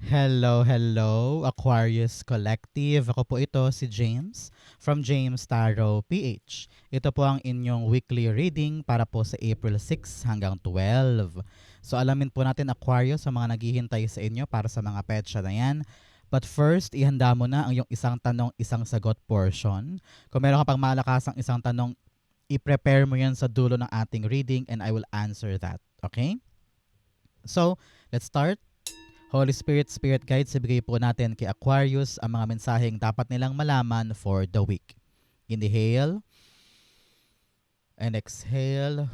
Hello, hello, Aquarius Collective. Ako po ito, si James, from James Tarot PH. Ito po ang inyong weekly reading para po sa April 6 hanggang 12. So alamin po natin, Aquarius, sa mga naghihintay sa inyo para sa mga petsa na yan. But first, ihanda mo na ang iyong isang tanong, isang sagot portion. Kung meron ka pang malakasang isang tanong, i-prepare mo yan sa dulo ng ating reading and I will answer that. Okay? So, let's start. Holy Spirit, Spirit Guides, ibigay po natin kay Aquarius ang mga mensaheng dapat nilang malaman for the week. Inhale and exhale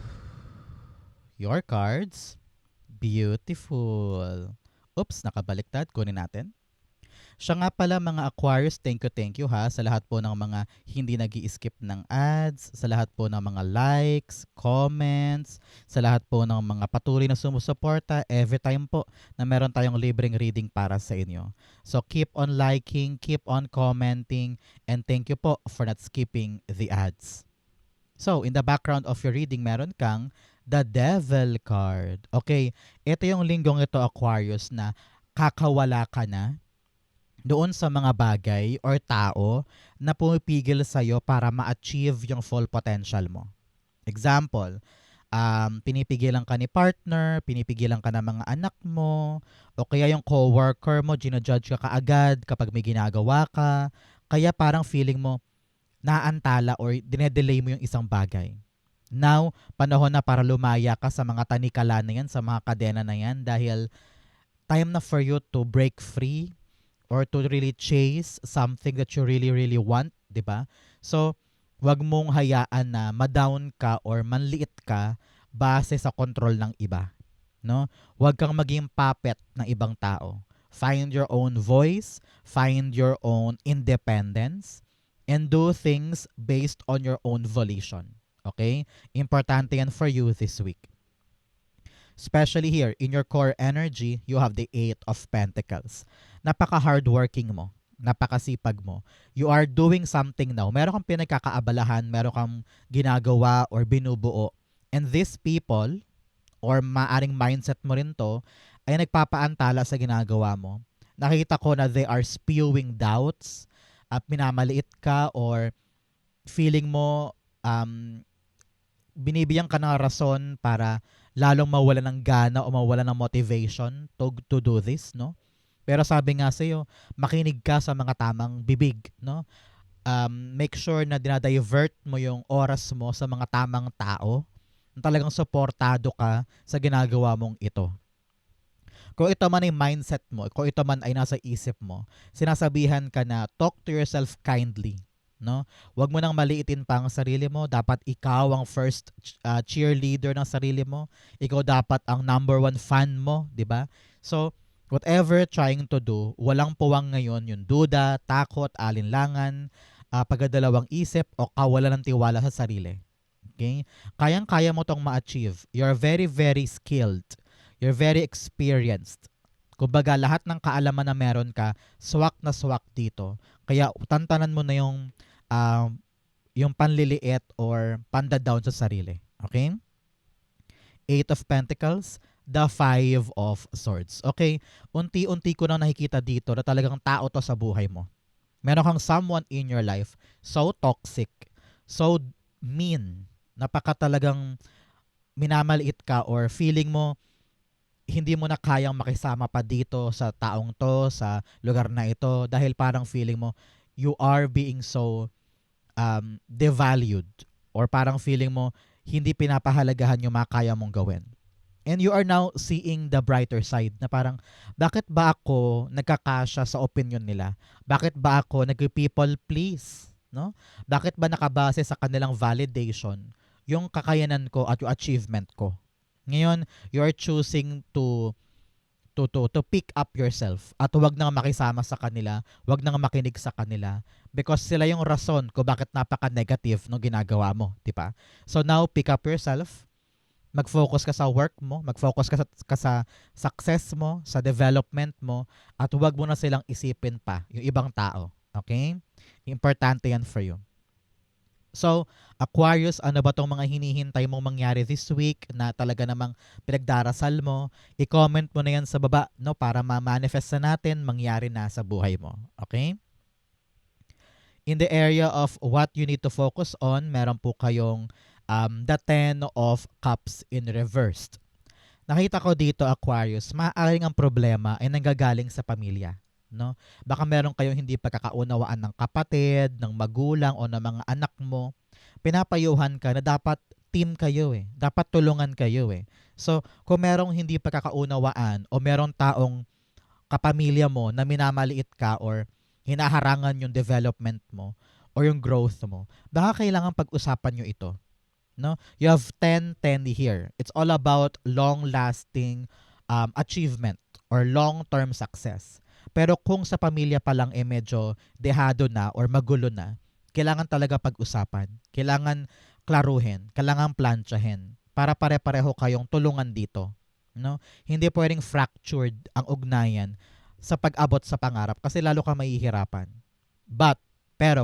your cards. Beautiful. Oops, nakabaliktad. Kunin natin. Siya nga pala mga Aquarius, thank you ha sa lahat po ng mga hindi nag-i-skip ng ads, sa lahat po ng mga likes, comments, sa lahat po ng mga patuloy na sumusuporta every time po na meron tayong libreng reading para sa inyo. So keep on liking, keep on commenting, and thank you po for not skipping the ads. So, in the background of your reading, meron kang the Devil card. Okay, ito yung linggong ito, Aquarius, na kakawala ka na doon sa mga bagay or tao na pumipigil sa'yo para ma-achieve yung full potential mo. Example, pinipigilan ka ni partner, pinipigilan ka ng mga anak mo, o kaya yung coworker mo, ginajudge ka kaagad kapag may ginagawa ka. Kaya parang feeling mo, naantala or dinedelay mo yung isang bagay. Now, panahon na para lumaya ka sa mga tanikala na yan, sa mga kadena na yan, dahil time na for you to break free or to really chase something that you really want, 'di ba? So, wag mong hayaan na ma-down ka or manliit ka base sa control ng iba, no? Wag kang maging puppet ng ibang tao. Find your own voice, find your own independence, and do things based on your own volition. Okay? Importante yan for you this week. Especially here, in your core energy, you have the Eight of Pentacles. Napaka-hardworking mo. Napakasipag mo. You are doing something now. Meron kang pinagkakaabalahan, meron kang ginagawa or binubuo. And these people, or maaring mindset mo rin to, ay nagpapaantala sa ginagawa mo. Nakita ko na they are spewing doubts at minamaliit ka or feeling mo binibigyan ka ng rason para lalong mawala ng gana o mawala ng motivation to do this, no? Pero sabi nga sa'yo, makinig ka sa mga tamang bibig, no? Make sure na dinadivert mo yung oras mo sa mga tamang tao na talagang suportado ka sa ginagawa mong ito. Kung ito man ay mindset mo, kung ito man ay nasa isip mo, sinasabihan ka na talk to yourself kindly, no? Huwag mo nang maliitin pa ang sarili mo. Dapat ikaw ang first cheerleader ng sarili mo. Ikaw dapat ang number one fan mo, 'di ba? So, whatever trying to do, walang puwang ngayon yung duda, takot, alinlangan, pagdadalawang isip o kawalan ng tiwala sa sarili. Okay? Kayang-kaya mo tong ma-achieve. You're very, very skilled. You're very experienced. Kumbaga, lahat ng kaalaman na meron ka, swak na swak dito. Kaya tantanan mo na yung panliliit or panda-down sa sarili. Okay? Eight of Pentacles, the Five of Swords. Okay? Unti-unti ko na nakikita dito na talagang tao to sa buhay mo. Meron kang someone in your life so toxic, so mean, napaka talagang minamaliit ka or feeling mo hindi mo na kayang makisama pa dito sa taong to, sa lugar na ito dahil parang feeling mo you are being so devalued or parang feeling mo hindi pinapahalagahan yung mga kaya mong gawin. And you are now seeing the brighter side na parang bakit ba ako nagkakasya sa opinion nila? Bakit ba ako nag-people please? No? Bakit ba nakabase sa kanilang validation yung kakayanan ko at yung achievement ko? Ngayon, you are choosing to pick up yourself at huwag nang makisama sa kanila, huwag nang makinig sa kanila because sila yung rason kung bakit napaka-negative ng ginagawa mo, di ba? So now, pick up yourself, mag-focus ka sa work mo, mag-focus ka sa success mo, sa development mo, at huwag mo na silang isipin pa, yung ibang tao. Okay? Importante yan for you. So, Aquarius, ano ba tong mga hinihintay mong mangyari this week na talaga namang pinagdarasal mo? I-comment mo na yan sa baba, no, para ma-manifest na natin, mangyari na sa buhay mo. Okay? In the area of what you need to focus on, meron po kayong the Ten of Cups in reversed. Nakita ko dito, Aquarius, maaaring ang problema ay nanggagaling sa pamilya. No? Baka meron kayong hindi pagkakaunawaan ng kapatid, ng magulang o ng mga anak mo. Pinapayuhan ka na dapat team kayo eh. Dapat tulungan kayo eh. So, kung merong hindi pagkakaunawaan o merong taong kapamilya mo na minamaliit ka or hinaharangan yung development mo or yung growth mo, baka kailangan pag-usapan nyo ito. No? You have 10-10 here. It's all about long-lasting achievement or long-term success. Pero kung sa pamilya pa lang medyo dehado na or magulo na, kailangan talaga pag-usapan. Kailangan klaruhin. Kailangan plantsahin para pare-pareho kayong tulungan dito. No? Hindi pwedeng fractured ang ugnayan sa pag-abot sa pangarap kasi lalo ka mahihirapan. But, pero,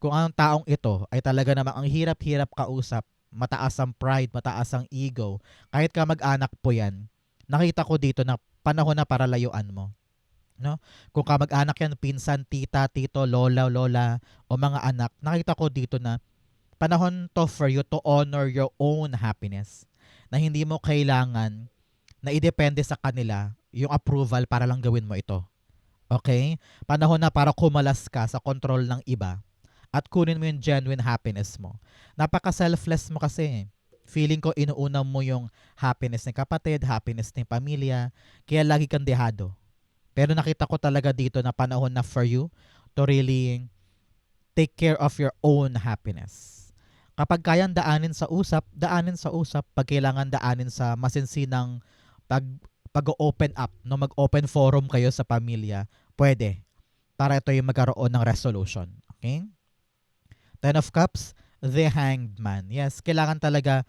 kung ang taong ito ay talaga namang ang hirap-hirap kausap, mataas ang pride, mataas ang ego, kahit ka mag-anak po yan, nakita ko dito na panahon na para layuan mo. No? Kung ka mag-anak yan, pinsan, tita, tito, lola, o mga anak, nakita ko dito na panahon to for you to honor your own happiness. Na hindi mo kailangan na idepende sa kanila yung approval para lang gawin mo ito. Okay? Panahon na para kumalas ka sa control ng iba at kunin mo yung genuine happiness mo. Napaka-selfless mo kasi. Feeling ko inuuna mo yung happiness ng kapatid, happiness ng pamilya, kaya lagi kang dehado. Pero nakita ko talaga dito na panahon na for you to really take care of your own happiness. Kapag kayang daanin sa usap, daanin sa usap. Pag kailangan daanin sa masinsinang pag-open up, no, mag-open forum kayo sa pamilya, pwede. Para ito yung magkaroon ng resolution. Okay? Ten of Cups, the Hanged Man. Yes, kailangan talaga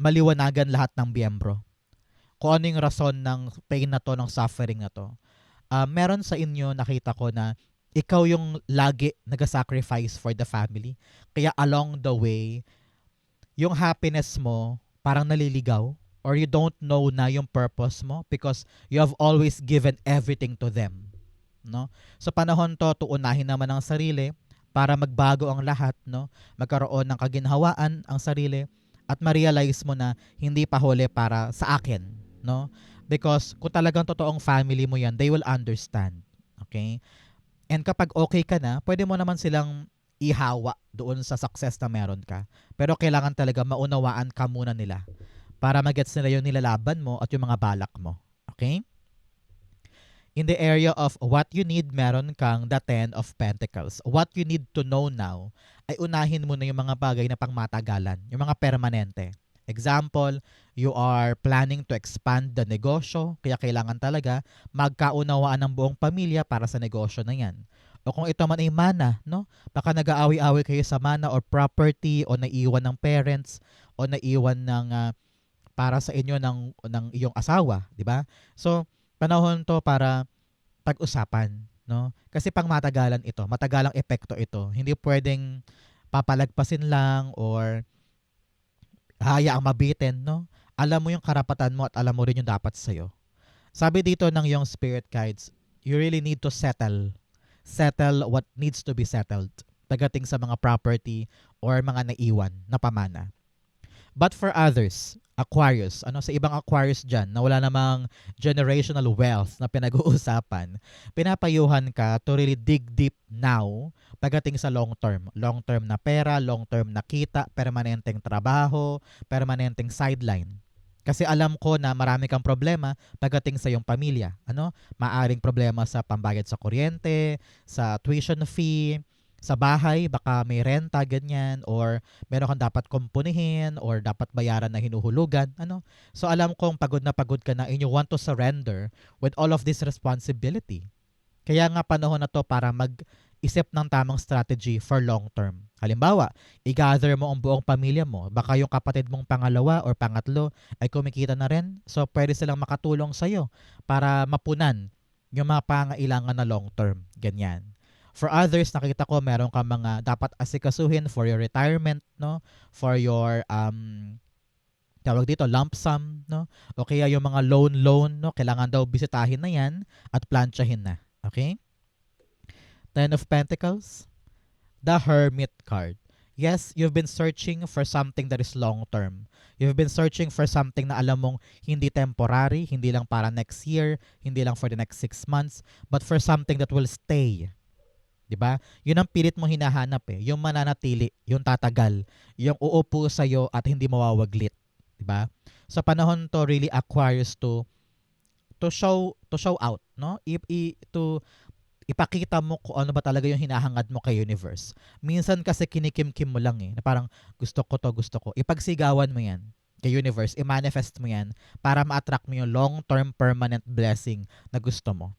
maliwanagan lahat ng miyembro. Kung ano yung rason ng pain na to, ng suffering na to. Meron sa inyo, nakita ko na ikaw yung lagi nag-sacrifice for the family. Kaya along the way, yung happiness mo parang naliligaw or you don't know na yung purpose mo because you have always given everything to them. No? Sa panahon to, tuunahin naman ang sarili para magbago ang lahat, no? Magkaroon ng kaginhawaan ang sarili at ma-realize mo na hindi pa huli para sa akin, no? Because kung talagang totoong family mo yan, they will understand. Okay? And kapag okay ka na, pwede mo naman silang ihawa doon sa success na meron ka. Pero kailangan talaga maunawaan ka muna nila para magets nila yung nilalaban mo at yung mga balak mo. Okay? In the area of what you need, meron kang the Ten of Pentacles. What you need to know now ay unahin mo na yung mga bagay na pangmatagalan, yung mga permanente. Example, you are planning to expand the negosyo, kaya kailangan talaga magkaunawaan ng buong pamilya para sa negosyo na yan. O kung ito man ay mana, no? Baka nag-aaway-away kayo sa mana or property o naiwan ng parents o naiwan ng para sa inyo ng iyong asawa, di ba? So, panahon to para pag-usapan, no? Kasi pang matagalan ito, matagalang epekto ito. Hindi pwedeng papalagpasin lang or hayaang mabitin, no? Alam mo yung karapatan mo at alam mo rin yung dapat sa'yo. Sabi dito ng yung spirit guides, you really need to settle. Settle what needs to be settled pagdating sa mga property or mga naiwan na pamana. But for others, Aquarius, sa ibang Aquarius dyan na wala namang generational wealth na pinag-uusapan, pinapayuhan ka to really dig deep now pagdating sa long term. Long term na pera, long term na kita, permanenteng trabaho, permanenteng sideline. Kasi alam ko na marami kang problema pagdating sa iyong pamilya. Maaring problema sa pambayad sa kuryente, sa tuition fee, sa bahay, baka may renta, ganyan, or meron kang dapat kumpunihin, or dapat bayaran na hinuhulugan, So alam kong pagod na pagod ka na and you want to surrender with all of this responsibility. Kaya nga panahon na to para mag-isip ng tamang strategy for long term. Halimbawa, i-gather mo ang buong pamilya mo. Baka yung kapatid mong pangalawa or pangatlo ay kumikita na rin. So pwede silang makatulong sa'yo para mapunan yung mga pangailangan na long term. Ganyan. For others, nakita ko meron ka mga dapat asikasuhin for your retirement, no? For your tawag dito lump sum, no? O kaya yung mga loan, no? Kailangan daw bisitahin na 'yan at plantsahin na. Okay? Ten of Pentacles, the Hermit card. Yes, you've been searching for something that is long term. You've been searching for something na alam mong hindi temporary, hindi lang para next year, hindi lang for the next 6 months, but for something that will stay. 'Di ba? 'Yun ang pilit mo hinahanap eh, yung mananatili, yung tatagal, yung uupo sa iyo at hindi mawawaglit, 'di ba? Sa panahon to really Aquarius to show out, no? To ipakita mo kung ano ba talaga yung hinahangad mo kay universe. Minsan kasi kinikimkim mo lang eh, na parang gusto ko. Ipagsigawan mo yan kay universe, i-manifest mo yan para ma-attract mo yung long-term permanent blessing na gusto mo.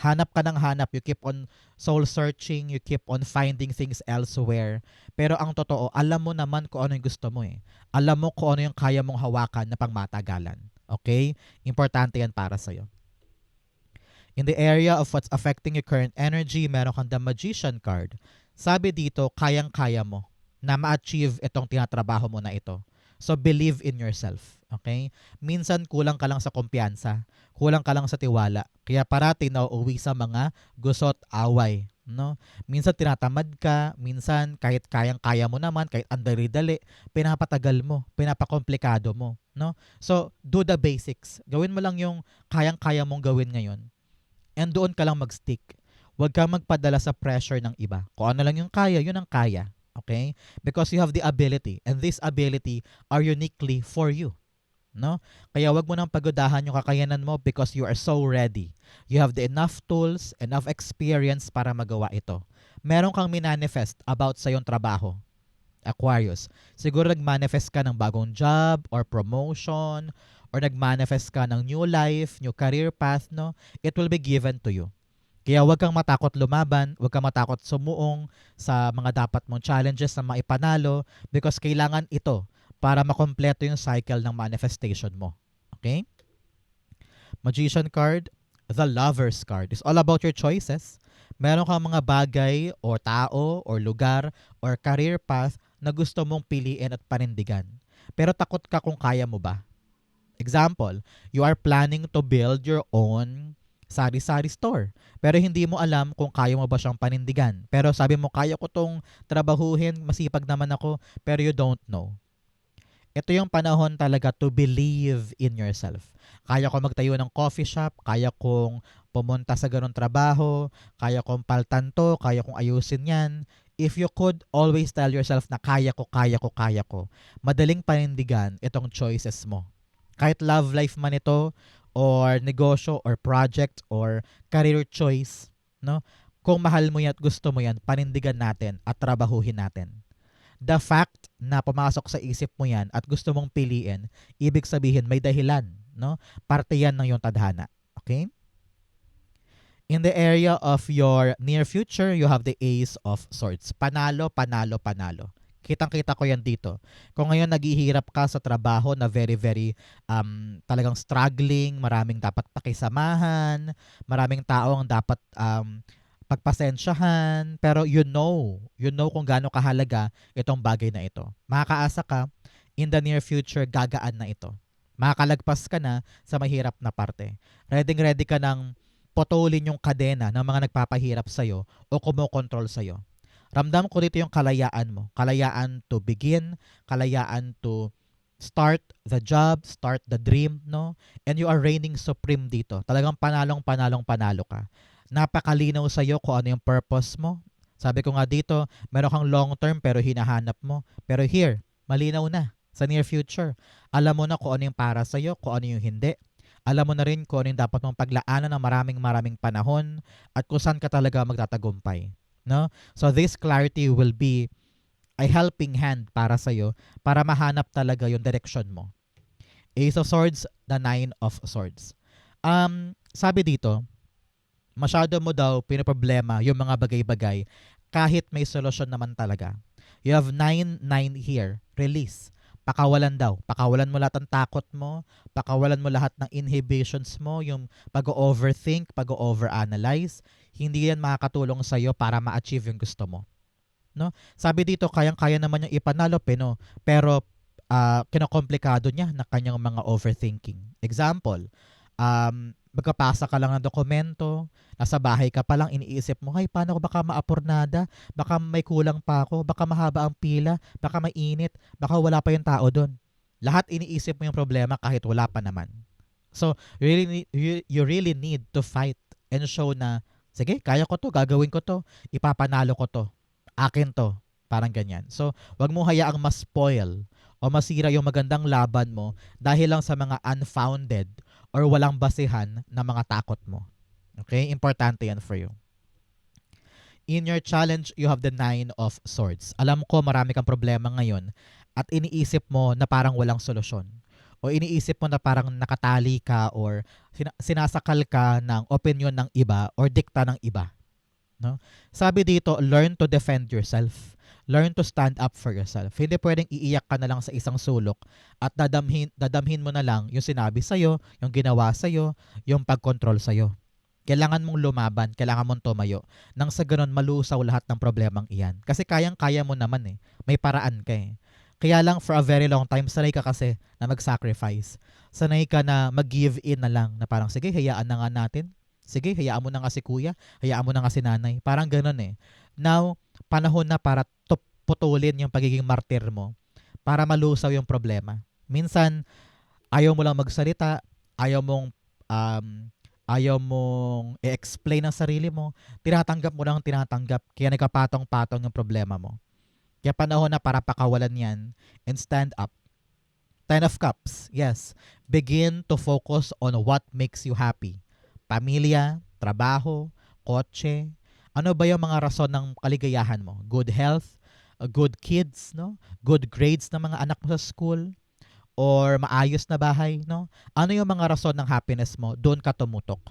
Hanap ka ng hanap, you keep on soul searching, you keep on finding things elsewhere. Pero ang totoo, alam mo naman kung ano yung gusto mo eh. Alam mo kung ano yung kaya mong hawakan na pangmatagalan. Okay? Importante yan para sa'yo. In the area of what's affecting your current energy, meron kang the Magician card. Sabi dito, kayang-kaya mo na ma-achieve itong tinatrabaho mo na ito. So, believe in yourself. Okay? Minsan, kulang ka lang sa kumpiyansa. Kulang ka lang sa tiwala. Kaya parati nauuwi sa mga gusot, away. No? Minsan, tinatamad ka. Minsan, kahit kayang-kaya mo naman, kahit andali-dali, pinapatagal mo, pinapakomplikado mo. No? So, do the basics. Gawin mo lang yung kayang-kaya mong gawin ngayon. And doon ka lang mag-stick. Huwag kang magpadala sa pressure ng iba. Kung ano lang yung kaya, yun ang kaya. Okay? Because you have the ability. And this ability are uniquely for you. No? Kaya wag mo nang pagodahan yung kakayanan mo because you are so ready. You have the enough tools, enough experience para magawa ito. Meron kang minanifest about sa iyong trabaho. Aquarius. Siguro nag-manifest ka ng bagong job or promotion or nag-manifest ka ng new life, new career path, no? It will be given to you. Kaya huwag kang matakot lumaban, huwag kang matakot sumuong sa mga dapat mong challenges na maipanalo because kailangan ito para makompleto yung cycle ng manifestation mo. Okay? Magician card, the Lover's card. It's all about your choices. Meron kang mga bagay or tao or lugar or career path na gusto mong piliin at panindigan. Pero takot ka kung kaya mo ba. Example, you are planning to build your own sari-sari store. Pero hindi mo alam kung kaya mo ba siyang panindigan. Pero sabi mo, kaya ko tong trabahuhin, masipag naman ako, pero you don't know. Ito yung panahon talaga to believe in yourself. Kaya ko magtayo ng coffee shop, kaya kong pumunta sa ganong trabaho, kaya kong paltan to, kaya kong ayusin yan. If you could always tell yourself na kaya ko, madaling panindigan itong choices mo. Kahit love life man ito, or negosyo, or project, or career choice, no? Kung mahal mo yan at gusto mo yan, panindigan natin at trabahuhin natin. The fact na pumasok sa isip mo yan at gusto mong piliin, ibig sabihin may dahilan, no? Parte yan ng iyong tadhana. Okay? In the area of your near future, you have the Ace of Swords. Panalo, panalo, panalo. Kitang-kita ko yan dito. Kung ngayon naghihirap ka sa trabaho na very, very talagang struggling, maraming dapat pakisamahan, maraming tao ang dapat pagpasensyahan, pero you know kung gaano kahalaga itong bagay na ito. Makakaasa ka, in the near future, gagaan na ito. Makakalagpas ka na sa mahirap na parte. Ready ka ng potolin yung kadena ng mga nagpapahirap sa'yo o kumokontrol sa'yo. Ramdam ko dito yung kalayaan mo. Kalayaan to begin, kalayaan to start the job, start the dream, no? And you are reigning supreme dito. Talagang panalo ka. Napakalinaw sa iyo kung ano yung purpose mo. Sabi ko nga dito, meron kang long term pero hinahanap mo. Pero here, malinaw na sa near future. Alam mo na kung ano yung para sa iyo, kung ano yung hindi. Alam mo na rin kung ano yung dapat mong paglaanan ng maraming panahon at kung saan ka talaga magtatagumpay. No? So this clarity will be a helping hand para sa iyo para mahanap talaga yung direction mo. Ace of Swords, the Nine of Swords. Sabi dito, masyado mo daw pinoproblema yung mga bagay-bagay kahit may solusyon naman talaga. You have 9 here. Release. Pakawalan daw. Pakawalan mo lahat ng takot mo, pakawalan mo lahat ng inhibitions mo, yung pag-overthink, pag-overanalyze. Hindi yan makakatulong sa'yo para ma-achieve yung gusto mo. No? Sabi dito, kayang-kaya naman yung ipanalo, pero kinokomplikado niya na kanyang mga overthinking. Example, magkapasa ka lang ng dokumento, nasa bahay ka pa lang, iniisip mo, ay, paano ko baka maapurnada? Baka may kulang pa ako, baka mahaba ang pila, baka mainit, baka wala pa yung tao doon. Lahat iniisip mo yung problema kahit wala pa naman. So, you really need to fight and show na, sige, kaya ko to, gagawin ko to, ipapanalo ko to, akin to, parang ganyan. So, wag mo hayaang ma-spoil o masira yung magandang laban mo dahil lang sa mga unfounded or walang basehan na mga takot mo. Okay? Importante yan for you. In your challenge, you have the 9 of Swords. Alam ko marami kang problema ngayon at iniisip mo na parang walang solusyon. O iniisip mo na parang nakatali ka or sinasakal ka ng opinion ng iba or dikta ng iba. No? Sabi dito, learn to defend yourself. Learn to stand up for yourself. Hindi pwedeng iiyak ka na lang sa isang sulok at dadamhin mo na lang yung sinabi sa'yo, yung ginawa sa'yo, yung pag-control sa'yo. Kailangan mong lumaban, kailangan mong tumayo. Nang sa ganun, malusaw lahat ng problemang iyan. Kasi kayang-kaya mo naman eh. May paraan ka eh. Kaya lang for a very long time, sanay ka kasi na mag-sacrifice. Sanay ka na mag-give in na lang. Na parang, sige, hayaan na nga natin. Sige, hayaan mo na nga si kuya. Hayaan mo na nga si nanay. Parang ganun eh. Now, panahon na para putulin yung pagiging martir mo para malusaw yung problema. Minsan, ayaw mo lang magsalita, ayaw mong i-explain ang sarili mo, tinatanggap mo lang tinatanggap, kaya nagkapatong-patong yung problema mo. Kaya panahon na para pakawalan yan and stand up. 10 of Cups, yes. Begin to focus on what makes you happy. Pamilya, trabaho, kotse. Ano ba yung mga rason ng kaligayahan mo? Good health, good kids, no? Good grades ng mga anak mo sa school, or maayos na bahay, no? Ano yung mga rason ng happiness mo? Doon ka tumutok.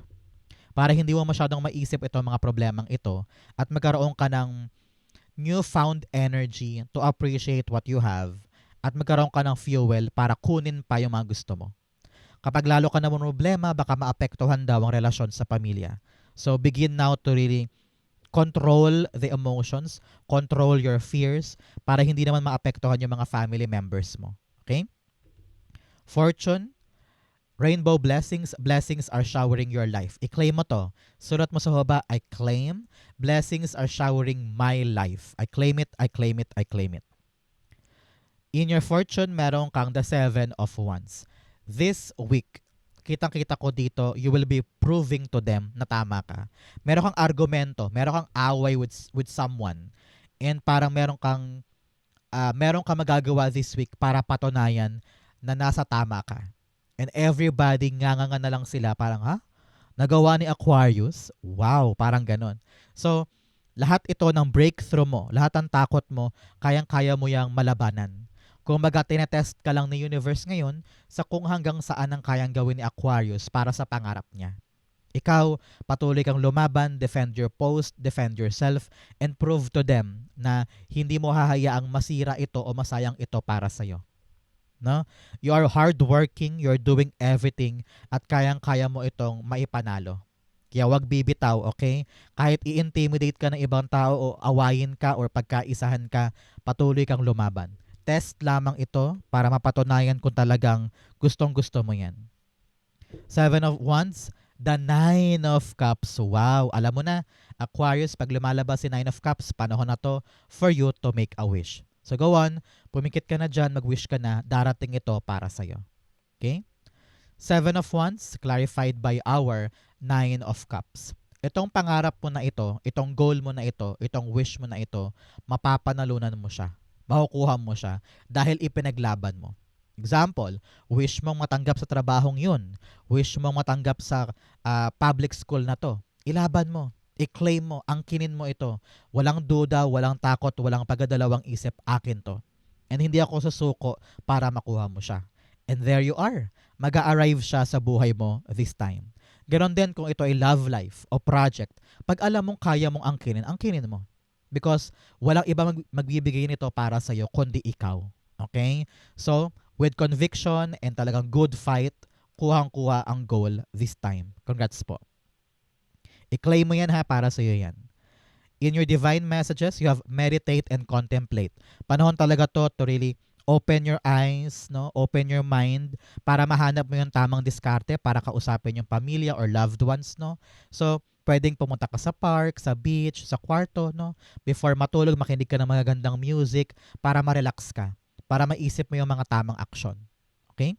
Para hindi mo masyadong maisip itong mga problemang ito at magkaroon ka ng newfound energy to appreciate what you have at magkaroon ka ng fuel para kunin pa yung mga gusto mo. Kapag lalo ka na may problema, baka maapektuhan daw ang relasyon sa pamilya. So begin now to really control the emotions, control your fears para hindi naman maapektuhan yung mga family members mo. Okay? Fortune, rainbow blessings, blessings are showering your life. I-claim mo to. Sulat mo sa baba, I claim, blessings are showering my life. I claim it, I claim it, I claim it. In your fortune, meron kang the 7 of Wands. This week, kitang-kita ko dito, you will be proving to them na tama ka. Meron kang argumento, meron kang away with someone, and parang meron kang magagawa this week para patunayan na nasa tama ka. And everybody nganga na lang sila, parang, ha? Nagawa ni Aquarius? Wow, parang ganon. So, lahat ito ng breakthrough mo, lahat ng takot mo, kayang-kaya mo yang malabanan. Kung baga tinetest ka lang ni universe ngayon sa kung hanggang saan ang kayang gawin ni Aquarius para sa pangarap niya. Ikaw, patuloy kang lumaban, defend your post, defend yourself, and prove to them na hindi mo hahayaang masira ito o masayang ito para sa'yo. No? You are hardworking, you're doing everything, at kayang-kaya mo itong maipanalo. Kaya wag bibitaw, okay? Kahit i-intimidate ka ng ibang tao o awayin ka or pagkaisahan ka, patuloy kang lumaban. Test lamang ito para mapatunayan kung talagang gustong-gusto mo yan. 7 of Wands, the 9 of Cups. Wow, alam mo na, Aquarius, pag lumalabas si 9 of Cups, panahon na to for you to make a wish. So go on, pumikit ka na dyan, mag-wish ka na, darating ito para sa'yo. Okay? 7 of Wands, clarified by our 9 of Cups. Itong pangarap mo na ito, itong goal mo na ito, itong wish mo na ito, mapapanalunan mo siya. Makukuha mo siya dahil ipinaglaban mo. Example, wish mong matanggap sa trabahong yun. Wish mong matanggap sa public school na to. Ilaban mo. I-claim mo. Angkinin mo ito. Walang duda, walang takot, walang pagdadalawang isip. Akin to. And hindi ako susuko para makuha mo siya. And there you are. Mag-a-arrive siya sa buhay mo this time. Ganon din kung ito ay love life o project. Pag alam mong kaya mong angkinin mo. Because walang iba magbibigay nito para sa'yo kundi ikaw. Okay? So, with conviction and talagang good fight, kuhang-kuha ang goal this time. Congrats po. I-claim mo yan ha, para sa'yo yan. In your divine messages, you have meditate and contemplate. Panahon talaga to really open your eyes, no? Open your mind para mahanap mo yung tamang diskarte para kausapin yung pamilya or loved ones, no? So, pwedeng pumunta ka sa park, sa beach, sa kwarto, no? Before matulog, makinig ka ng magagandang music para ma-relax ka, para maisip mo yung mga tamang aksyon. Okay?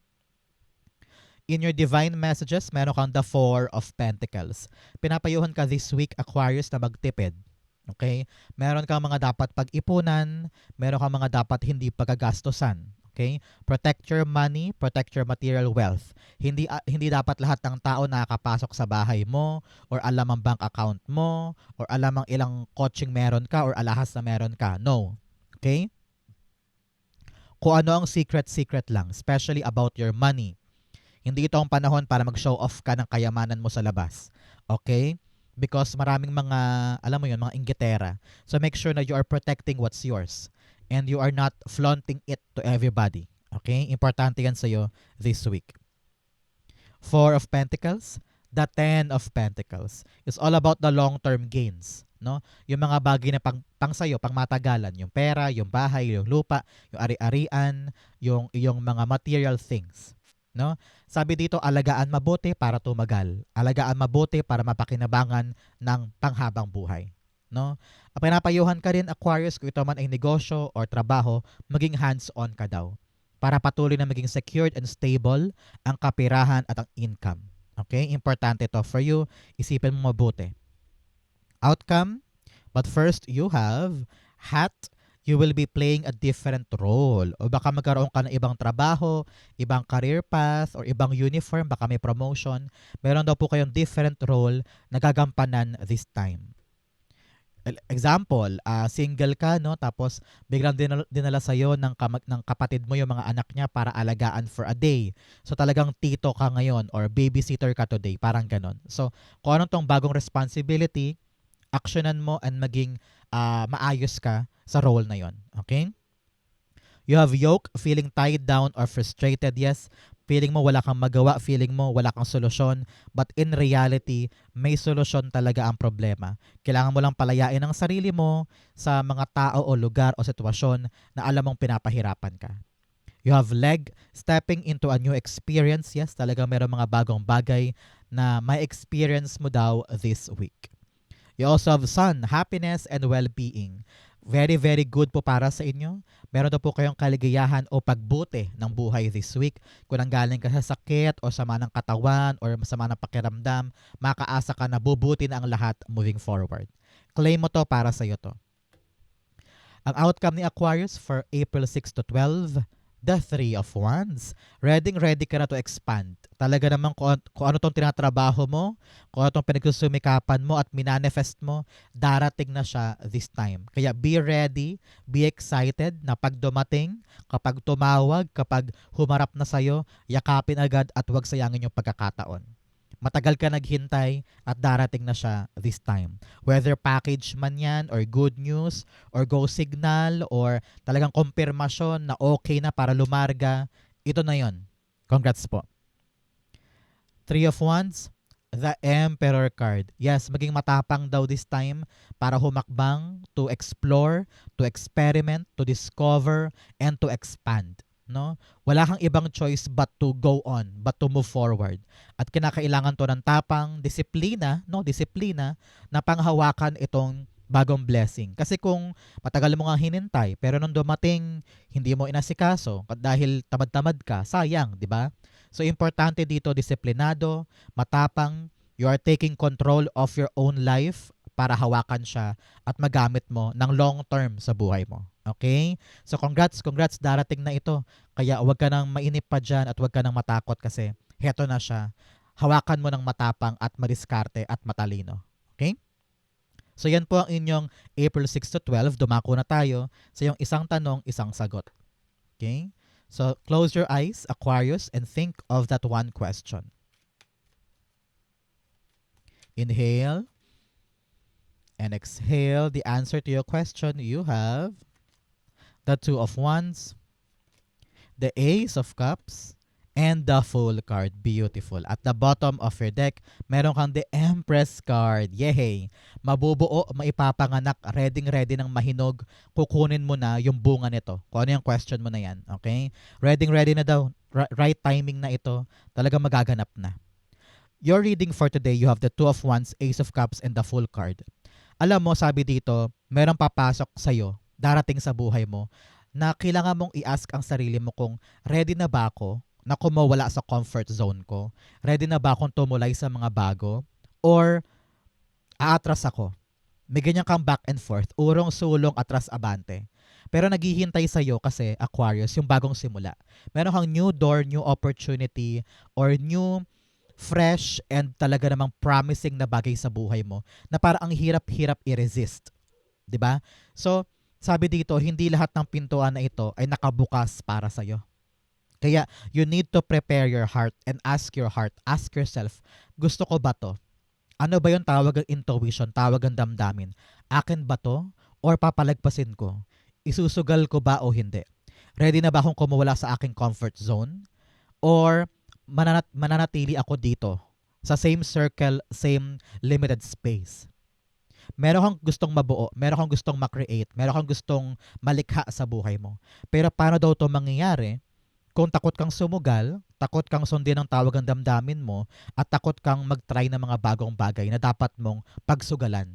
In your divine messages, meron kang the Four of Pentacles. Pinapayuhan ka this week, Aquarius, na magtipid. Okay? Meron kang mga dapat pag-ipunan, meron kang mga dapat hindi pagagastosan. Okay? Protect your money, protect your material wealth. Hindi dapat lahat ng tao nakakapasok sa bahay mo or alam ang bank account mo or alam ang ilang coaching meron ka or alahas na meron ka. No. Okay? Kung ano ang secret lang, especially about your money. Hindi ito ang panahon para mag-show off ka ng kayamanan mo sa labas. Okay? Because maraming mga, alam mo yun, mga inggitera. So make sure na you are protecting what's yours. And you are not flaunting it to everybody. Okay? Importante yan sa'yo this week. Four of Pentacles, the Ten of Pentacles. It's all about the long-term gains. No? Yung mga bagay na pang sa'yo, pang matagalan. Yung pera, yung bahay, yung lupa, yung ari-arian, yung mga material things. No? Sabi dito, alagaan mabuti para tumagal. Alagaan mabuti para mapakinabangan ng panghabang buhay. No? Pinapayuhan ka rin, Aquarius, kung ito man ay negosyo or trabaho, maging hands-on ka daw. Para patuloy na maging secured and stable ang kapirahan at ang income. Okay? Importante to for you. Isipin mo mabuti. Outcome, but first you have hat. You will be playing a different role. O baka magkaroon ka ng ibang trabaho, ibang career path, or ibang uniform, baka may promotion. Meron daw po kayong different role na gagampanan this time. Example, single ka, no? Tapos biglang dinala sa'yo ng kapatid mo yung mga anak niya para alagaan for a day. So talagang tito ka ngayon or babysitter ka today. Parang ganon. So kung anong tong bagong responsibility, actionan mo and maging maayos ka sa role na yon. Okay? You have yoke, feeling tied down or frustrated. Yes, feeling mo wala kang magawa, feeling mo wala kang solusyon. But in reality, may solusyon talaga ang problema. Kailangan mo lang palayain ang sarili mo sa mga tao o lugar o sitwasyon na alam mong pinapahirapan ka. You have leg, stepping into a new experience. Yes, talaga mayroong mga bagong bagay na may experience mo daw this week. You also have sun, happiness and well-being. Very, very good po para sa inyo. Meron na po kayong kaligayahan o pagbuti ng buhay this week. Kung nanggaling ka sa sakit o sama ng katawan or sama ng pakiramdam, makaasa ka na bubuti na ang lahat moving forward. Claim mo to, para sa iyo to. Ang outcome ni Aquarius for April 6 to 12, the Three of Wands. Ready ka na to expand. Talaga naman kung ano tong tinatrabaho mo, kung ano tong pinagsusumikapan mo at minanifest mo, darating na siya this time. Kaya be ready, be excited na pag dumating, kapag tumawag, kapag humarap na sa'yo, yakapin agad at huwag sayangin yung pagkakataon. Matagal ka naghintay at darating na siya this time. Whether package man yan or good news or go signal or talagang konfirmasyon na okay na para lumarga, ito na yon. Congrats po. Three of Wands, the Emperor card. Yes, maging matapang daw this time para humakbang, to explore, to experiment, to discover, and to expand. No? Wala kang ibang choice but to go on, but to move forward. At kinakailangan to ng tapang, disiplina, no? Disiplina na panghawakan itong bagong blessing. Kasi kung matagal mo nga hinintay, pero nung dumating, hindi mo inasikaso dahil tamad-tamad ka, sayang, di ba? So importante dito, disiplinado, matapang, you are taking control of your own life para hawakan siya at magamit mo ng long term sa buhay mo. Okay? So congrats, darating na ito. Kaya huwag ka nang mainip pa dyan at huwag ka nang matakot kasi heto na siya. Hawakan mo ng matapang at madiskarte at matalino. Okay? So yan po ang inyong April 6 to 12. Dumako na tayo sa yung isang tanong, isang sagot. Okay? So close your eyes, Aquarius, and think of that one question. Inhale and exhale. The answer to your question, you have the Two of Wands, the Ace of Cups, and the Fool card. Beautiful. At the bottom of your deck, meron kang the Empress card. Yehey! Mabubuo, maipapanganak, ready ng mahinog. Kukunin mo na yung bunga nito. Kung ano yung question mo na yan. Okay? Ready na daw. Right timing na ito. Talagang magaganap na. Your reading for today, you have the Two of Wands, Ace of Cups, and the Fool card. Alam mo, sabi dito, merong papasok sa'yo, darating sa buhay mo, na kailangan mong i-ask ang sarili mo kung ready na ba ako na kumawala sa comfort zone ko? Ready na ba akong tumulay sa mga bago? Or aatras ako? May ganyan kang back and forth, urong sulong atras abante. Pero naghihintay sa'yo kasi, Aquarius, yung bagong simula. Meron kang new door, new opportunity, or new fresh and talaga namang promising na bagay sa buhay mo na parang ang hirap-hirap i-resist. 'Di ba? So, sabi dito, hindi lahat ng pintuan na ito ay nakabukas para sa'yo. Kaya, you need to prepare your heart and ask yourself, gusto ko ba to? Ano ba yung tawag ng intuition, tawag ng damdamin? Akin ba to? Or papalagpasin ko? Isusugal ko ba o hindi? Ready na ba akong kumawala sa aking comfort zone? Or mananatili ako dito sa same circle, same limited space? Meron kang gustong mabuo, meron kang gustong ma-create, meron kang gustong malikha sa buhay mo. Pero paano daw to mangyayari kung takot kang sumugal, takot kang sundin ang tawag ng damdamin mo, at takot kang mag-try ng mga bagong bagay na dapat mong pagsugalan,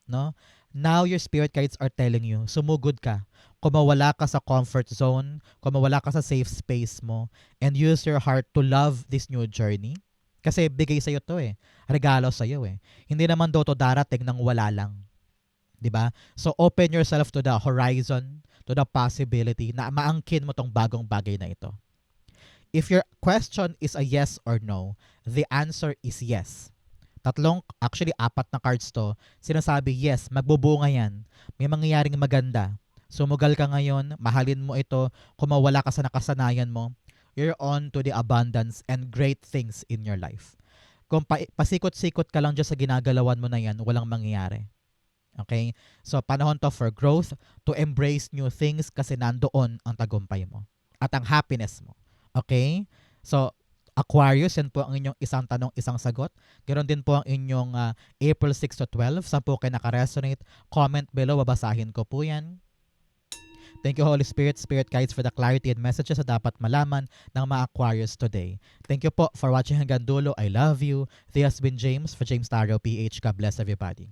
no? Now your spirit guides are telling you, sumugod ka. Kumawala ka sa comfort zone, kumawala ka sa safe space mo, and use your heart to love this new journey. Kasi bigay sa'yo to eh. Regalo sa'yo eh. Hindi naman daw to darating nang wala lang. 'Di ba? So open yourself to the horizon, to the possibility na maangkin mo tong bagong bagay na ito. If your question is a yes or no, the answer is yes. Actually apat na cards to, sinasabi yes, magbubunga yan. May mangyayaring maganda. Sumugal ka ngayon, mahalin mo ito, kumawala ka sa nakasanayan mo, you're on to the abundance and great things in your life. Kung pasikot-sikot ka lang dyan sa ginagalawan mo na yan, walang mangyayari. Okay? So, panahon to for growth, to embrace new things kasi nandoon ang tagumpay mo at ang happiness mo. Okay? So, Aquarius, yan po ang inyong isang tanong, isang sagot. Ganoon din po ang inyong April 6 to 12. Saan po kayo nakaresonate? Comment below, babasahin ko po yan. Thank you, Holy Spirit, Spirit Guides, for the clarity and messages na dapat malaman ng mga Aquarius today. Thank you po for watching hanggang dulo. I love you. This has been James for James Tarot PH. God bless everybody.